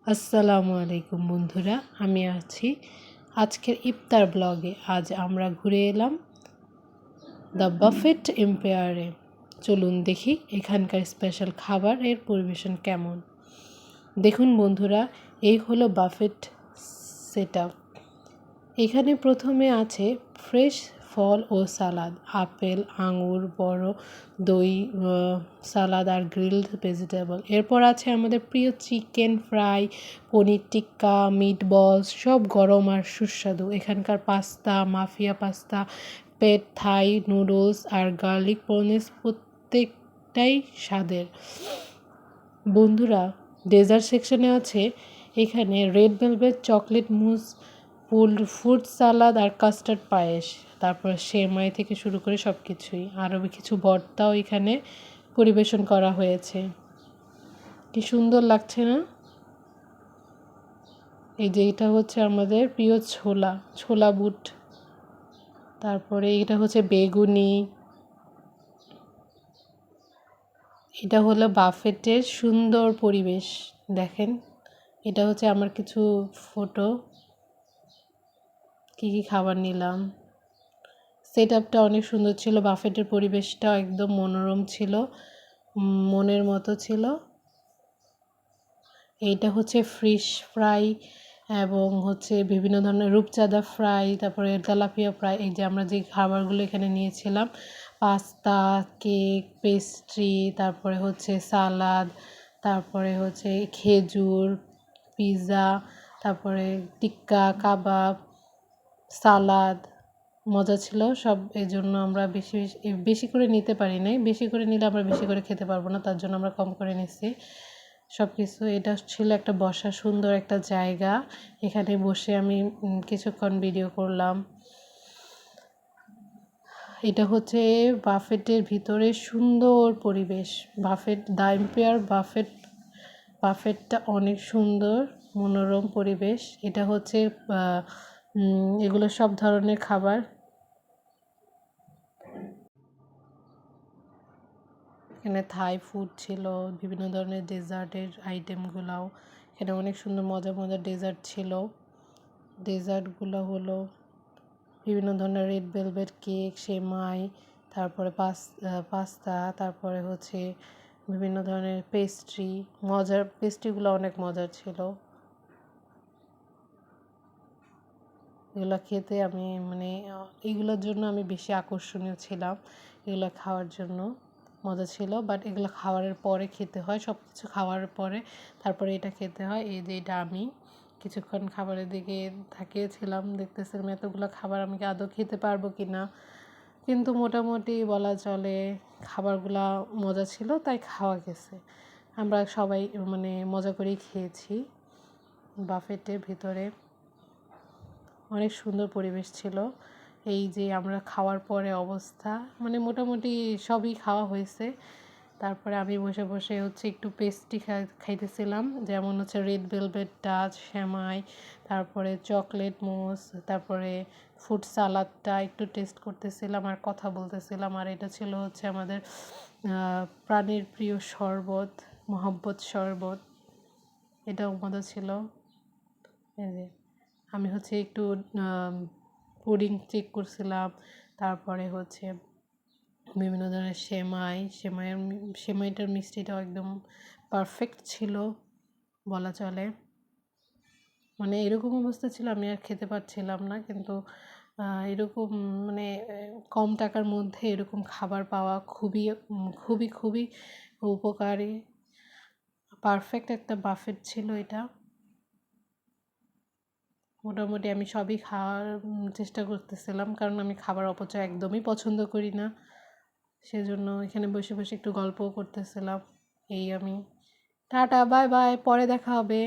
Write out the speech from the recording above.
আসসালামু আলাইকুম বন্ধুরা, আমি আছি আজকের ইফতার ব্লগে। আজ আমরা ঘুরে এলাম দ্য বাফেট এম্পায়ারে। চলুন দেখি এখানকার স্পেশাল খাবারের পরিবেশন কেমন। দেখুন বন্ধুরা, এই হলো বাফেট সেটআপ। এখানে প্রথমে আছে ফ্রেশ ফল ও সালাদ, আপেল, আঙুর, বড় দই, সালাদ আর গ্রিলড ভেজিটেবল। এরপর আছে আমাদের প্রিয় chicken fry, paneer tikka, meat balls, সব গরম আর সুস্বাদু। এখানকার pasta, mafia pasta, pad Thai, noodles আর গার্লিক প্রনেস প্রত্যেকটাই স্বাদের। বন্ধুরা, ডেজার্ট সেকশনে আছে এখানে red velvet chocolate mousse, fruit salad আর কাস্টার্ড পায়েস, তারপর সেমাই থেকে শুরু করে সব কিছুই। আরও কিছু ভর্তাও এখানে পরিবেশন করা হয়েছে। কি সুন্দর লাগছে না? এই যে এটা হচ্ছে আমাদের প্রিয় ছোলা বুট, তারপরে এটা হচ্ছে বেগুনি। এটা হলো বাফেটের সুন্দর পরিবেশ। দেখেন, এটা হচ্ছে আমার কিছু ফটো, কী কী খাবার নিলাম। সেট আপটা অনেক সুন্দর ছিল, বাফেটের পরিবেশটাও একদম মনোরম ছিল, মনের মতো ছিল। এইটা হচ্ছে ফিশ ফ্রাই এবং হচ্ছে বিভিন্ন ধরনের রূপচাঁদা ফ্রাই, তারপরে তেলাপিয়া ফ্রাই। এই যে আমরা যে খাবারগুলো এখানে নিয়েছিলাম, পাস্তা, কেক, পেস্ট্রি, তারপরে হচ্ছে সালাদ, তারপরে হচ্ছে খেজুর, পিৎজা, তারপরে টিক্কা, কাবাব, সালাদ। মজা ছিল সব। এই জন্য আমরা বেশি বেশি করে নিতে পারি নাই। বেশি করে নিলে আমরা বেশি করে খেতে পারবো না, তার জন্য আমরা কম করে নিচ্ছি সব কিছু। এটা ছিল একটা বসার সুন্দর একটা জায়গা। এখানে বসে আমি কিছুক্ষণ ভিডিও করলাম। এটা হচ্ছে বাফেটের ভিতরে সুন্দর পরিবেশ। দ্য এম্পায়ার বাফেটটা অনেক সুন্দর, মনোরম পরিবেশ। এটা হচ্ছে এগুলো সব ধরনের খাবার। এখানে থাই ফুড ছিল, বিভিন্ন ধরনের ডেজার্টের আইটেমগুলোও এখানে অনেক সুন্দর মজার ডেজার্ট ছিল। ডেজার্টগুলো হলো বিভিন্ন ধরনের রেড ভেলভেট কেক, সেমাই, তারপরে পাস্তা, তারপরে হচ্ছে বিভিন্ন ধরনের পেস্ট্রি। পেস্ট্রিগুলো অনেক মজার ছিল। এগুলো খেতে আমি এগুলোর জন্য আমি বেশি আকর্ষণীয় ছিলাম, এগুলো খাওয়ার জন্য মজা ছিল। বাট এগুলো খাওয়ার পরে খেতে হয়, সব কিছু খাওয়ার পরে তারপরে এটা খেতে হয়। এই যে এটা আমি কিছুক্ষণ খাবারের দিকে তাকিয়েছিলাম, দেখতেছিলাম এতগুলো খাবার আমি কি আদৌ খেতে পারবো কি না, কিন্তু মোটামুটি বলা চলে খাবারগুলা মজা ছিল, তাই খাওয়া গেছে। আমরা সবাই মজা করেই খেয়েছি। বাফেটের ভিতরে অনেক সুন্দর পরিবেশ ছিল। এই যে আমরা খাওয়ার পরে অবস্থা, মোটামুটি সবই খাওয়া হয়েছে। তারপরে আমি বসে বসে হচ্ছে একটু পেস্ট্রি খাইতেছিলাম, যেমন হচ্ছে রেড ভেলভেট টাচ, সেমাই, তারপরে চকলেট মুস, তারপরে ফ্রুট সালাদটা একটু টেস্ট করতেছিলাম আর কথা বলতেছিলাম। আর এটা ছিল হচ্ছে আমাদের প্রাণের প্রিয় শরবত, মহব্বত শরবত। এটাও মজা ছিল। এই যে আমি হচ্ছে একটু পুডিং চেক করছিলাম, তারপরে হচ্ছে বিভিন্ন ধরনের সেমাইটার মিষ্টিটাও একদম পারফেক্ট ছিল বলা চলে। এরকম অবস্থা ছিল আমি আর খেতে পারছিলাম না, কিন্তু এরকম কম টাকার মধ্যে এরকম খাবার পাওয়া খুবই খুবই খুবই উপকারী। পারফেক্ট একটা বাফেট ছিল এটা। মোটামুটি আমি সবই খাওয়ার চেষ্টা করতেছিলাম, কারণ আমি খাবার অপচয় একদমই পছন্দ করি না। সেজন্য এখানে বসে বসে একটু গল্পও করতেছিলাম। আমি টাটা, বাই বাই, পরে দেখা হবে।